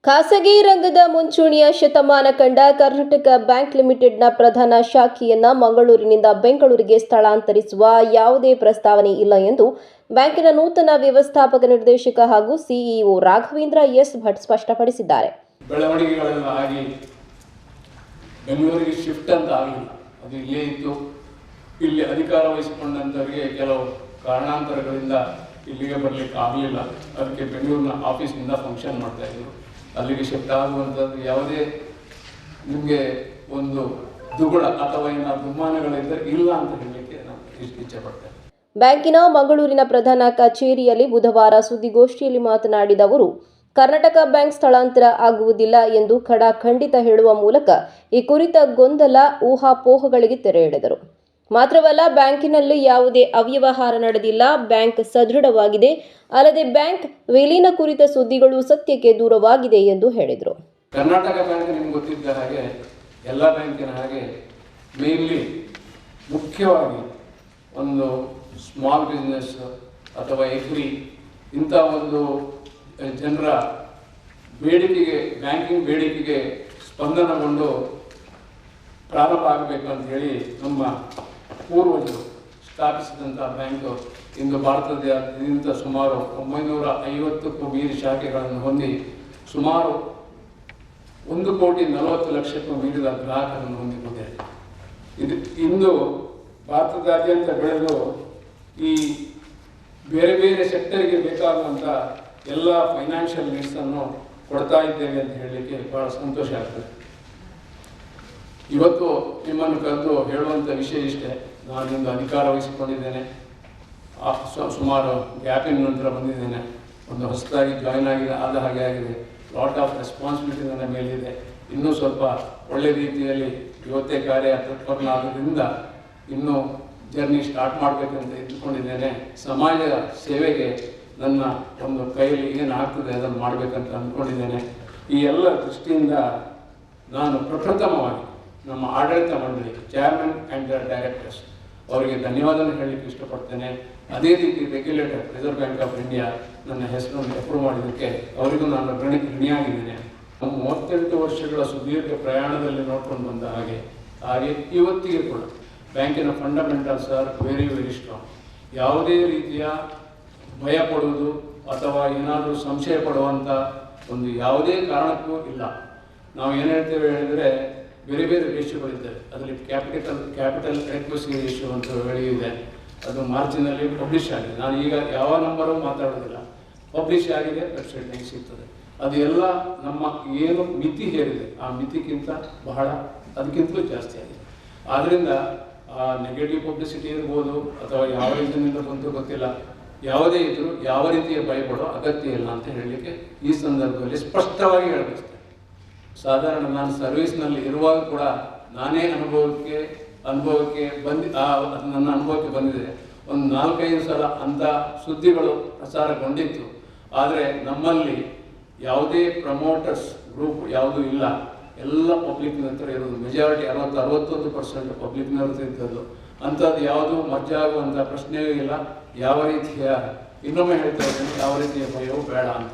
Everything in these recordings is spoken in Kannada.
ಖಾಸಗಿ ರಂಗದ ಮುಂಚೂಣಿಯ ಶತಮಾನ ಕಂಡ ಕರ್ನಾಟಕ ಬ್ಯಾಂಕ್ ಲಿಮಿಟೆಡ್ನ ಪ್ರಧಾನ ಶಾಖೆಯನ್ನ ಮಂಗಳೂರಿನಿಂದ ಬೆಂಗಳೂರಿಗೆ ಸ್ಥಳಾಂತರಿಸುವ ಯಾವುದೇ ಪ್ರಸ್ತಾವನೆ ಇಲ್ಲ ಎಂದು ಬ್ಯಾಂಕಿನ ನೂತನ ವ್ಯವಸ್ಥಾಪಕ ನಿರ್ದೇಶಕ ಹಾಗೂ ಸಿಇಒ ರಾಘವೇಂದ್ರ ಎಸ್ ಭಟ್ ಸ್ಪಷ್ಟಪಡಿಸಿದ್ದಾರೆ. ಬೆಳವಣಿಗೆಗಳೆಲ್ಲ ಆಗಿ ಬೆಂಗಳೂರಿಗೆ ಶಿಫ್ಟ್ ಅಂತ ಆಗಲಿಲ್ಲ, ಅದು ಇಲ್ಲೇ ಇತ್ತು. ಇಲ್ಲಿ ಅಧಿಕಾರ ವಹಿಸಿಕೊಂಡಂತವರಿಗೆ ಕೆಲವು ಕಾರಣಾಂತರಗಳಿಂದ ಇಲ್ಲಿಗೆ ಬರಲಿಕ್ಕೆ ಆಗಲಿಲ್ಲ. ಅದಕ್ಕೆ ಬೆಂಗಳೂರಿನ ಆಫೀಸ್ನಿಂದ ಫಂಕ್ಷನ್ ಮಾಡ್ತಾ ಇದ್ರು. ಅಲ್ಲಿಗೆ ಶಿಫ್ಟ್ ಆಗುವಂಥದ್ದು ಯಾವುದೇ ನಿಮಗೆ ಒಂದು ದುಗುಡ ಅಥವಾ ಏನಾದ್ರು ದುಮ್ಮಾನಗಳಿದ್ದರೆ ಇಲ್ಲ ಅಂತ ಹೇಳಲಿಕ್ಕೆ ನಾನು ಇಚ್ಛೆ ಪಡ್ತೇನೆ. ಬ್ಯಾಂಕಿನ ಮಂಗಳೂರಿನ ಪ್ರಧಾನ ಕಚೇರಿಯಲ್ಲಿ ಬುಧವಾರ ಸುದ್ದಿಗೋಷ್ಠಿಯಲ್ಲಿ ಮಾತನಾಡಿದ ಅವರು, ಕರ್ನಾಟಕ ಬ್ಯಾಂಕ್ ಸ್ಥಳಾಂತರ ಆಗುವುದಿಲ್ಲ ಎಂದು ಖಡಾಖಂಡಿತ ಹೇಳುವ ಮೂಲಕ ಈ ಕುರಿತ ಗೊಂದಲ ಊಹಾಪೋಹಗಳಿಗೆ ತೆರೆ ಎಳೆದರು. ಮಾತ್ರವಲ್ಲ, ಬ್ಯಾಂಕಿನಲ್ಲಿ ಯಾವುದೇ ಅವ್ಯವಹಾರ ನಡೆದಿಲ್ಲ, ಬ್ಯಾಂಕ್ ಸದೃಢವಾಗಿದೆ. ಅಲ್ಲದೆ ಬ್ಯಾಂಕ್ ವಿಲೀನ ಕುರಿತ ಸುದ್ದಿಗಳು ಸತ್ಯಕ್ಕೆ ದೂರವಾಗಿದೆ ಎಂದು ಹೇಳಿದರು. ಕರ್ನಾಟಕ ಬ್ಯಾಂಕ್ ನಿಮ್ಗೆ ಗೊತ್ತಿದ್ದ ಹಾಗೆ ಎಲ್ಲ ಬ್ಯಾಂಕಿನ ಹಾಗೆ ಮೇನ್ಲಿ ಮುಖ್ಯವಾಗಿ ಒಂದು ಸ್ಮಾಲ್ ಬಿಸ್ನೆಸ್ ಅಥವಾ ಎಗ್ರಿ ಇಂಥ ಒಂದು ಜನರ ಬೇಡಿಕೆಗೆ, ಬ್ಯಾಂಕಿಂಗ್ ಬೇಡಿಕೆಗೆ ಸ್ಪಂದನಗೊಂಡು ಪ್ರಾರಂಭ ಆಗಬೇಕು ಅಂತ ಹೇಳಿ ನಮ್ಮ ಪೂರ್ವಜರು ಸ್ಥಾಪಿಸಿದಂಥ ಬ್ಯಾಂಕು ಇಂದು ಭಾರತದಾದ್ಯಂತ ಸುಮಾರು 950ಕ್ಕೂ ಮೀರಿ ಶಾಖೆಗಳನ್ನು ಹೊಂದಿ ಸುಮಾರು 1,40,00,000ಕ್ಕೂ ಮೀರಿದ ಗ್ರಾಹಕರನ್ನು ಹೊಂದಿಕೊಂಡಿದೆ. ಇದು ಇಂದು ಭಾರತದಾದ್ಯಂತ ಬೆಳೆದು ಈ ಬೇರೆ ಬೇರೆ ಸೆಕ್ಟರ್ಗೆ ಬೇಕಾಗುವಂಥ ಎಲ್ಲ ಫೈನಾನ್ಷಿಯಲ್ ನೀಡ್ಸನ್ನು ಕೊಡ್ತಾ ಇದ್ದೇವೆ ಅಂತ ಹೇಳಲಿಕ್ಕೆ ಬಹಳ ಸಂತೋಷ ಆಗ್ತದೆ. ಇವತ್ತು ನಿಮ್ಮನ್ನು ಕರೆದು ಹೇಳುವಂಥ ವಿಷಯ ಇಷ್ಟೇ. ನಾನಿಂದು ಅಧಿಕಾರ ವಹಿಸಿಕೊಂಡಿದ್ದೇನೆ, ಸುಮಾರು ಗ್ಯಾಪಿನ ನಂತರ ಬಂದಿದ್ದೇನೆ. ಒಂದು ಹೊಸದಾಗಿ ಜಾಯ್ನ್ ಆದ ಹಾಗೆ ಆಗಿದೆ. ಲಾಟ್ ಆಫ್ ರೆಸ್ಪಾನ್ಸಿಬಿಲಿಟಿ ನನ್ನ ಮೇಲಿದೆ. ಇನ್ನೂ ಸ್ವಲ್ಪ ಒಳ್ಳೆ ರೀತಿಯಲ್ಲಿ ಇವತ್ತೇ ಕಾರ್ಯ ತತ್ಪರನಾಗೋದ್ರಿಂದ ಇನ್ನೂ ಜರ್ನಿ ಸ್ಟಾರ್ಟ್ ಮಾಡಬೇಕಂತ ಇದ್ದುಕೊಂಡಿದ್ದೇನೆ. ಸಮಾಜದ ಸೇವೆಗೆ ನನ್ನ ಒಂದು ಕೈಯಲ್ಲಿ ಏನು ಆಗ್ತದೆ ಅದನ್ನು ಮಾಡಬೇಕಂತ ಅಂದ್ಕೊಂಡಿದ್ದೇನೆ. ಈ ಎಲ್ಲ ದೃಷ್ಟಿಯಿಂದ ನಾನು ಪ್ರಪ್ರಥಮವಾಗಿ ನಮ್ಮ ಆಡಳಿತ ಮಂಡಳಿ, ಚೇರ್ಮನ್ ಆ್ಯಂಡ್ ಡೈರೆಕ್ಟರ್ಸ್ ಅವರಿಗೆ ಧನ್ಯವಾದ ಹೇಳಲಿಕ್ಕೆ ಇಷ್ಟಪಡ್ತೇನೆ. ಅದೇ ರೀತಿ regulator reserve bank of India ನನ್ನ ಹೆಸರನ್ನು ಅಪ್ರೂವ್ ಮಾಡಿದ್ದಕ್ಕೆ ಅವರಿಗೂ ನಾನು ಋಣಿಯಾಗಿದ್ದೇನೆ. 38 ವರ್ಷಗಳ ಸುದೀರ್ಘ ಪ್ರಯಾಣದಲ್ಲಿ ನೋಡ್ಕೊಂಡು ಬಂದ ಹಾಗೆ ಇವತ್ತಿಗೆ ಕೂಡ ಬ್ಯಾಂಕಿನ fundamentals are very very strong. ಯಾವುದೇ ರೀತಿಯ ಭಯ ಪಡುವುದು ಅಥವಾ ಏನಾದರೂ ಸಂಶಯ ಪಡುವಂಥ ಒಂದು ಯಾವುದೇ ಕಾರಣಕ್ಕೂ ಇಲ್ಲ. ನಾವು ಏನು ಹೇಳ್ತೇವೆ ಹೇಳಿದರೆ, ಬೇರೆ ಬೇರೆ ರೇಷಿಯೋಗಳಿದ್ದಾವೆ. ಅದರಲ್ಲಿ ಕ್ಯಾಪಿಟಲ್ ಎಕ್ವಿಟಿ ರೇಷಿಯೋ ಅಂತ ಹೇಳಿದೆ. ಅದು ಮಾರ್ಚಿನಲ್ಲಿ ಪಬ್ಲಿಷ್ ಆಗಿದೆ. ನಾನು ಈಗ ಯಾವ ನಂಬರು ಮಾತಾಡೋದಿಲ್ಲ, ಪಬ್ಲಿಷ್ ಆಗಿದೆ, ವೆಬ್ಸೈಟ್ನಾಗ ಸಿಗ್ತದೆ. ಅದು ಎಲ್ಲ ನಮ್ಮ ಏನು ಮಿತಿ ಹೇರಿದೆ ಆ ಮಿತಿಗಿಂತ ಅದಕ್ಕಿಂತಲೂ ಜಾಸ್ತಿ ಆಗಿದೆ. ಆದ್ದರಿಂದ ನೆಗೆಟಿವ್ ಪಬ್ಲಿಸಿಟಿ ಇರ್ಬೋದು ಅಥವಾ ಯಾವ ರೀತಿಯಿಂದ ಬಂತು ಗೊತ್ತಿಲ್ಲ, ಯಾವುದೇ ಇದ್ದರೂ ಯಾವ ರೀತಿಯ ಭಯಪಡೋ ಅಗತ್ಯ ಇಲ್ಲ ಅಂತ ಹೇಳಲಿಕ್ಕೆ ಈ ಸಂದರ್ಭದಲ್ಲಿ ಸ್ಪಷ್ಟವಾಗಿ ಹೇಳಬೇಕು. ಸಾಧಾರಣ ನಾನು ಸರ್ವಿಸ್ನಲ್ಲಿ ಇರುವಾಗ ಕೂಡ ನಾನೇ ಅನುಭವಕ್ಕೆ ನನ್ನ ಅನುಭವಕ್ಕೆ ಬಂದಿದೆ. ಒಂದು 4-5 ಸಲ ಅಂಥ ಸುದ್ದಿಗಳು ಪ್ರಸಾರಗೊಂಡಿತ್ತು. ಆದರೆ ನಮ್ಮಲ್ಲಿ ಯಾವುದೇ ಪ್ರಮೋಟರ್ಸ್ ಗ್ರೂಪ್ ಯಾವುದೂ ಇಲ್ಲ. ಎಲ್ಲ ಪಬ್ಲಿಕ್ನ ಹತ್ರ ಇರೋದು. ಮೆಜಾರಿಟಿ 60-61% ಪಬ್ಲಿಕ್ನವ್ರದ್ದು ಇದ್ದದ್ದು. ಅಂಥದ್ದು ಯಾವುದೂ ಮಜ್ಜಾಗುವಂಥ ಪ್ರಶ್ನೆಯೂ ಇಲ್ಲ. ಯಾವ ರೀತಿಯ, ಇನ್ನೊಮ್ಮೆ ಹೇಳ್ತಾ ಇದ್ದೇನೆ, ಯಾವ ರೀತಿಯ ಭಯವೂ ಬೇಡ ಅಂತ.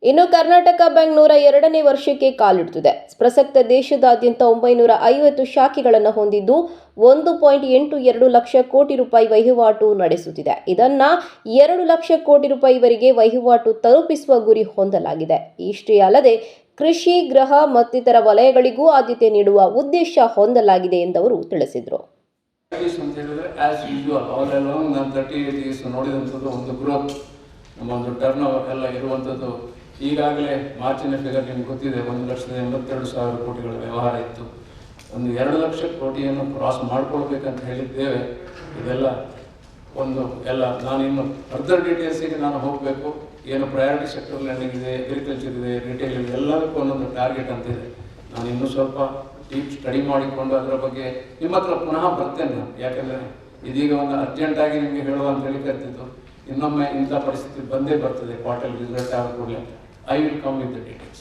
ಇನ್ನು ಕರ್ನಾಟಕ ಬ್ಯಾಂಕ್ 102ನೇ ವರ್ಷಕ್ಕೆ ಕಾಲಿಡುತ್ತಿದೆ. ಪ್ರಸಕ್ತ ದೇಶದಾದ್ಯಂತ 950 ಶಾಖೆಗಳನ್ನು ಹೊಂದಿದ್ದು 1.82 ಲಕ್ಷ ಕೋಟಿ ರೂಪಾಯಿ ವಹಿವಾಟು ನಡೆಸುತ್ತಿದೆ. ಇದನ್ನ 2 ಲಕ್ಷ ಕೋಟಿ ರೂಪಾಯಿವರೆಗೆ ವಹಿವಾಟು ತಲುಪಿಸುವ ಗುರಿ ಹೊಂದಲಾಗಿದೆ. ಇಷ್ಟೇ ಅಲ್ಲದೆ ಕೃಷಿ, ಗೃಹ ಮತ್ತಿತರ ವಲಯಗಳಿಗೂ ಆದ್ಯತೆ ನೀಡುವ ಉದ್ದೇಶ ಹೊಂದಲಾಗಿದೆ ಎಂದವರು ತಿಳಿಸಿದರು. ನೋಡಿದಂಥದ್ದು ಒಂದು ಗ್ರೋತ್, ನಮ್ಮ ಒಂದು ಟರ್ನ್ ಓವರ್ ಎಲ್ಲ ಇರುವಂಥದ್ದು. ಈಗಾಗಲೇ ಮಾರ್ಚಿನ ಫಿಗರ್ ನಿಮ್ಗೆ ಗೊತ್ತಿದೆ, 1,82,000 ಕೋಟಿಗಳ ವ್ಯವಹಾರ ಇತ್ತು. ಒಂದು 2 ಲಕ್ಷ ಕೋಟಿಯನ್ನು ಕ್ರಾಸ್ ಮಾಡ್ಕೊಳ್ಬೇಕಂತ ಹೇಳಿದ್ದೇವೆ. ಇದೆಲ್ಲ ನಾನಿನ್ನು ಫರ್ದರ್ ಡೀಟೇಲ್ಸಿಗೆ ನಾನು ಹೋಗಬೇಕು. ಏನು ಪ್ರಯಾರಿಟಿ ಸೆಕ್ಟರ್ ಲ್ಯಾಂಡಿಂಗ್ ಇದೆ, ಅಗ್ರಿಕಲ್ಚರ್ ಇದೆ, ರಿಟೇಲ್ ಇದೆ, ಎಲ್ಲದಕ್ಕೂ ಒಂದೊಂದು ಟಾರ್ಗೆಟ್ ಅಂತಿದೆ. ನಾನು ಇನ್ನೂ ಸ್ವಲ್ಪ ಡೀಪ್ ಸ್ಟಡಿ ಮಾಡಿಕೊಂಡು ಅದರ ಬಗ್ಗೆ ನಿಮ್ಮ ಹತ್ರ ಪುನಃ ಬರ್ತೇನೆ ನಾನು. ಯಾಕೆಂದರೆ ಇದೀಗ ಒಂದು ಅರ್ಜೆಂಟಾಗಿ ನಿಮಗೆ ಹೇಳುವ ಅಂತ ಹೇಳಿ ಕರ್ತಿತ್ತು. ಇನ್ನೊಮ್ಮೆ ಇಂಥ ಪರಿಸ್ಥಿತಿ ಬಂದೇ ಬರ್ತದೆ. ಕ್ವಾರ್ಟರ್ ರಿಸಲ್ಟ್ ಆದ ಕೂಡಲೇ I will come with the details.